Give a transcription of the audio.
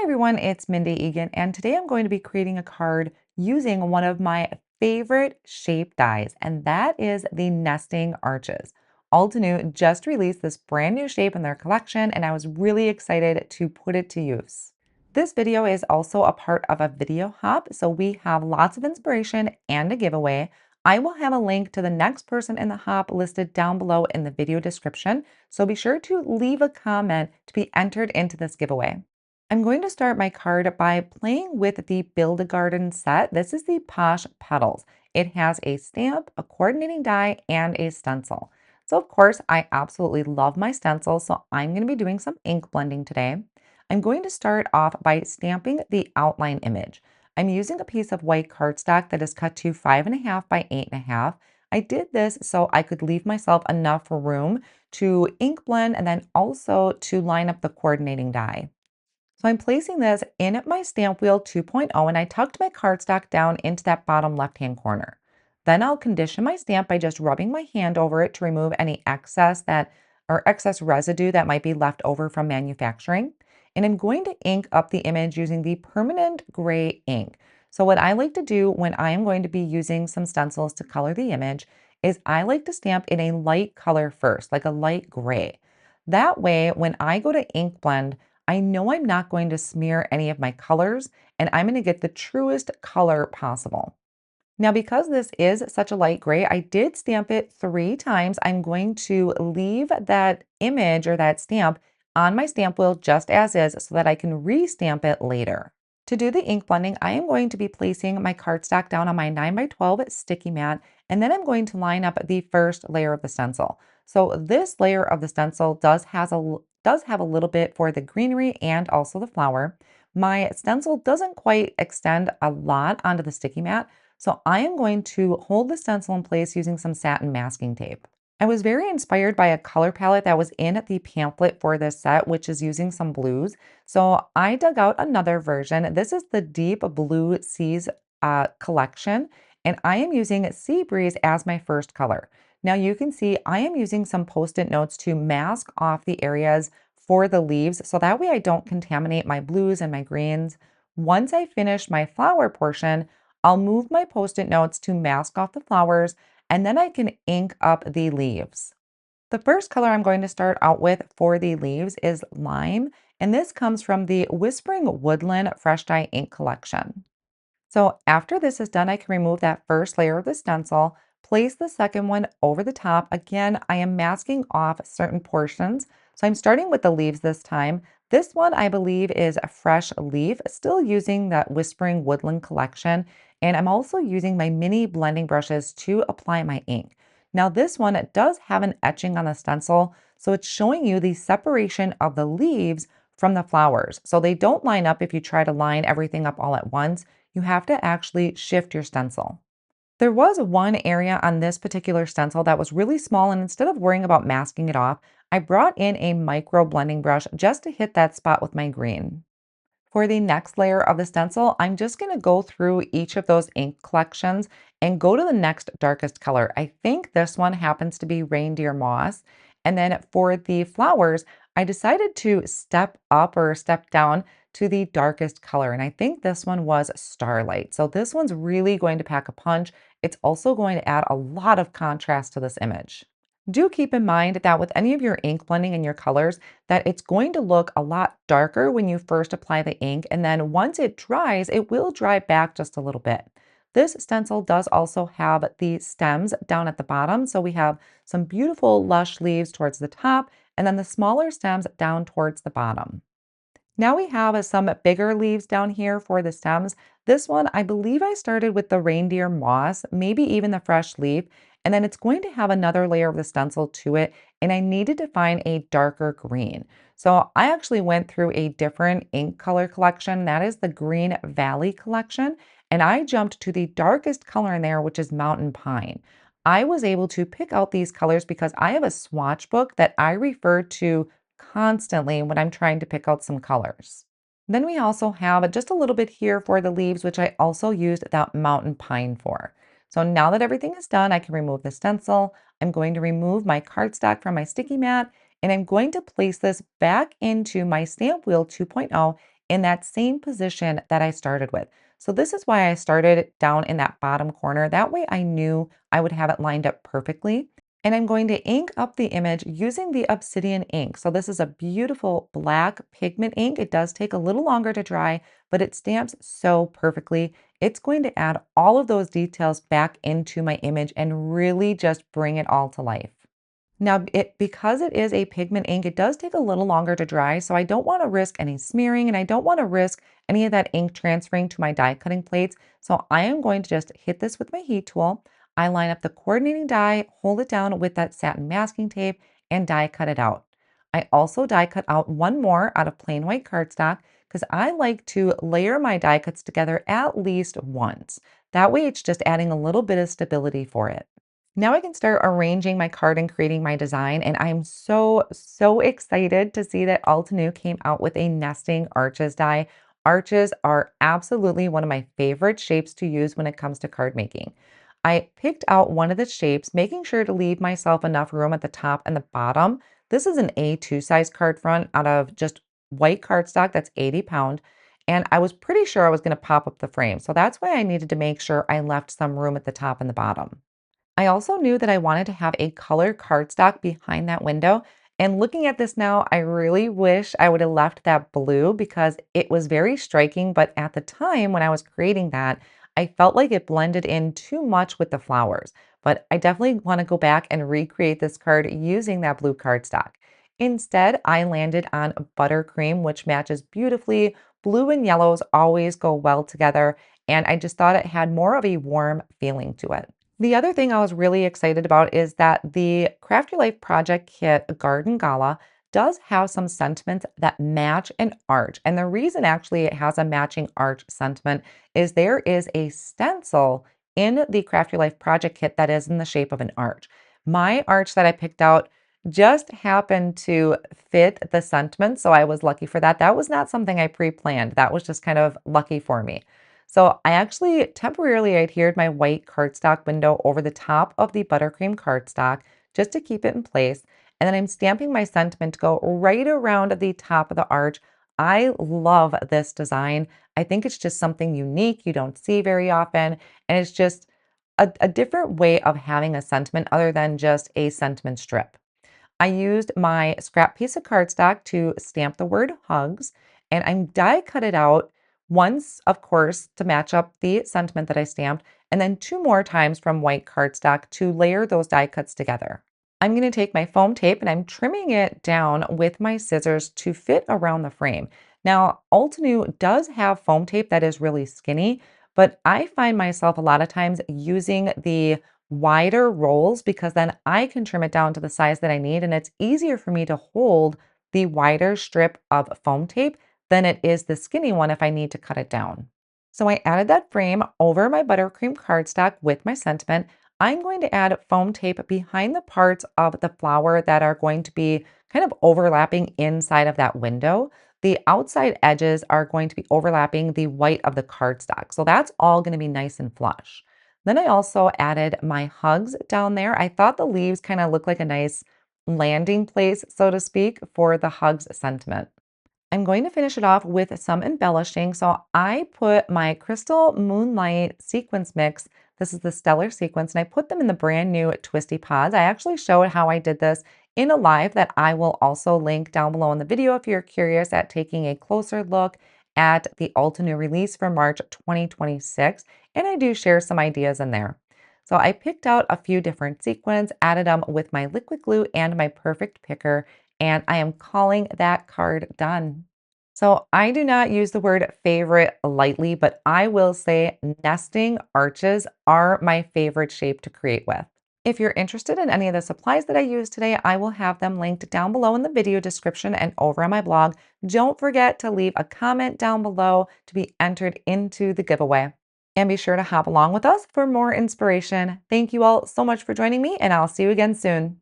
everyone, it's Mindy Eggen, and today I'm going to be creating a card using one of my favorite shape dies, and that is the nesting arches. Altenew just released this brand new shape in their collection, and I was really excited to put it to use. This video is also a part of a video hop, so we have lots of inspiration and a giveaway. I will have a link to the next person in the hop listed down below in the video description, so be sure to leave a comment to be entered into this giveaway. I'm going to start my card by playing with the Build a Garden set. This is the Posh Petals. It has a stamp, a coordinating die, and a stencil. So of course, I absolutely love my stencils, so I'm going to be doing some ink blending today. I'm going to start off by stamping the outline image. I'm using a piece of white cardstock that is cut to 5.5 by 8.5. I did this so I could leave myself enough room to ink blend and then also to line up the coordinating die. So I'm placing this in my stamp wheel 2.0 and I tucked my cardstock down into that bottom left-hand corner. Then I'll condition my stamp by just rubbing my hand over it to remove any excess residue that might be left over from manufacturing. And I'm going to ink up the image using the permanent gray ink. So what I like to do when I am going to be using some stencils to color the image is I like to stamp in a light color first, like a light gray. That way, when I go to ink blend, I know I'm not going to smear any of my colors and I'm going to get the truest color possible. Now, because this is such a light gray, I did stamp it 3 times. I'm going to leave that image or that stamp on my stamp wheel just as is so that I can re-stamp it later. To do the ink blending, I am going to be placing my cardstock down on my 9x12 sticky mat, and then I'm going to line up the first layer of the stencil. So this layer of the stencil does have a little bit for the greenery and also the flower. My stencil doesn't quite extend a lot onto the sticky mat, so I am going to hold the stencil in place using some satin masking tape. I was very inspired by a color palette that was in the pamphlet for this set, which is using some blues. So I dug out another version. This is the Deep Blue Seas collection, and I am using Sea Breeze as my first color. Now you can see I am using some Post-it notes to mask off the areas for the leaves, so that way I don't contaminate my blues and my greens. Once I finish my flower portion, I'll move my Post-it notes to mask off the flowers, and then I can ink up the leaves. The first color I'm going to start out with for the leaves is lime, and this comes from the Whispering Woodland Fresh Dye Ink collection. So after this is done, I can remove that first layer of the stencil, place the second one over the top. Again, I am masking off certain portions. So I'm starting with the leaves this time. This one I believe is a fresh leaf, still using that Whispering Woodland collection. And I'm also using my mini blending brushes to apply my ink. Now this one, it does have an etching on the stencil, so it's showing you the separation of the leaves from the flowers. So they don't line up if you try to line everything up all at once. You have to actually shift your stencil. There was one area on this particular stencil that was really small, and instead of worrying about masking it off, I brought in a micro blending brush just to hit that spot with my green. For the next layer of the stencil, I'm just going to go through each of those ink collections and go to the next darkest color. I think this one happens to be reindeer moss. And then for the flowers, I decided to step up or step down to the darkest color. And I think this one was starlight. So this one's really going to pack a punch. It's also going to add a lot of contrast to this image. Do keep in mind that with any of your ink blending and your colors, that it's going to look a lot darker when you first apply the ink, and then once it dries, it will dry back just a little bit. This stencil does also have the stems down at the bottom, so we have some beautiful lush leaves towards the top, and then the smaller stems down towards the bottom. Now we have some bigger leaves down here for the stems. This one, I believe I started with the reindeer moss, maybe even the fresh leaf, and then it's going to have another layer of the stencil to it, and I needed to find a darker green. So I actually went through a different ink color collection. That is the Green Valley collection, and I jumped to the darkest color in there, which is Mountain Pine. I was able to pick out these colors because I have a swatch book that I refer to constantly when I'm trying to pick out some colors. Then we also have just a little bit here for the leaves, which I also used that mountain pine for. So now that everything is done, I can remove the stencil. I'm going to remove my cardstock from my sticky mat, and I'm going to place this back into my stamp wheel 2.0 in that same position that I started with. So this is why I started down in that bottom corner. That way I knew I would have it lined up perfectly. And I'm going to ink up the image using the Obsidian ink. So this is a beautiful black pigment ink. It does take a little longer to dry, but it stamps so perfectly. It's going to add all of those details back into my image and really just bring it all to life. Now, because it is a pigment ink, it does take a little longer to dry, so I don't want to risk any smearing and I don't want to risk any of that ink transferring to my die cutting plates. So I am going to just hit this with my heat tool. I line up the coordinating die, hold it down with that satin masking tape, and die cut it out. I also die cut out one more out of plain white cardstock because I like to layer my die cuts together at least once. That way it's just adding a little bit of stability for it. Now I can start arranging my card and creating my design, and I'm so excited to see that Altenew came out with a nesting arches die. Arches are absolutely one of my favorite shapes to use when it comes to card making. I picked out one of the shapes, making sure to leave myself enough room at the top and the bottom. This is an A2 size card front out of just white cardstock that's 80 pound. And I was pretty sure I was going to pop up the frame. So that's why I needed to make sure I left some room at the top and the bottom. I also knew that I wanted to have a color cardstock behind that window. And looking at this now, I really wish I would have left that blue because it was very striking. But at the time when I was creating that, I felt like it blended in too much with the flowers. But I definitely want to go back and recreate this card using that blue cardstock. Instead, I landed on buttercream, which matches beautifully. Blue and yellows always go well together. And I just thought it had more of a warm feeling to it. The other thing I was really excited about is that the Craft Your Life project kit Garden Gala does have some sentiments that match an arch. And the reason actually it has a matching arch sentiment is there is a stencil in the Craft Your Life project kit that is in the shape of an arch. My arch that I picked out just happened to fit the sentiment, so I was lucky for that. That was not something I pre-planned. That was just kind of lucky for me. So I actually temporarily adhered my white cardstock window over the top of the buttercream cardstock just to keep it in place. And then I'm stamping my sentiment to go right around the top of the arch. I love this design. I think it's just something unique you don't see very often. And it's just a different way of having a sentiment other than just a sentiment strip. I used my scrap piece of cardstock to stamp the word hugs, and I die cut it out once, of course, to match up the sentiment that I stamped, and then two more times from white cardstock to layer those die cuts together. I'm going to take my foam tape and I'm trimming it down with my scissors to fit around the frame. Now, Altenew does have foam tape that is really skinny, but I find myself a lot of times using the wider rolls because then I can trim it down to the size that I need, and it's easier for me to hold the wider strip of foam tape than it is the skinny one if I need to cut it down. So I added that frame over my buttercream cardstock with my sentiment. I'm going to add foam tape behind the parts of the flower that are going to be kind of overlapping inside of that window. The outside edges are going to be overlapping the white of the cardstock. So that's all going to be nice and flush. Then I also added my hugs down there. I thought the leaves kind of looked like a nice landing place, so to speak, for the hugs sentiment. I'm going to finish it off with some embellishing. So I put my Crystal Moonlight sequence mix. This is the Stellar sequence, and I put them in the brand new twisty pods. I actually showed how I did this in a live that I will also link down below in the video if you're curious at taking a closer look at the Altenew release for March 2026. And I do share some ideas in there. So I picked out a few different sequins, added them with my liquid glue and my perfect picker, and I am calling that card done. So I do not use the word favorite lightly, but I will say nesting arches are my favorite shape to create with. If you're interested in any of the supplies that I used today, I will have them linked down below in the video description and over on my blog. Don't forget to leave a comment down below to be entered into the giveaway. And be sure to hop along with us for more inspiration. Thank you all so much for joining me, and I'll see you again soon.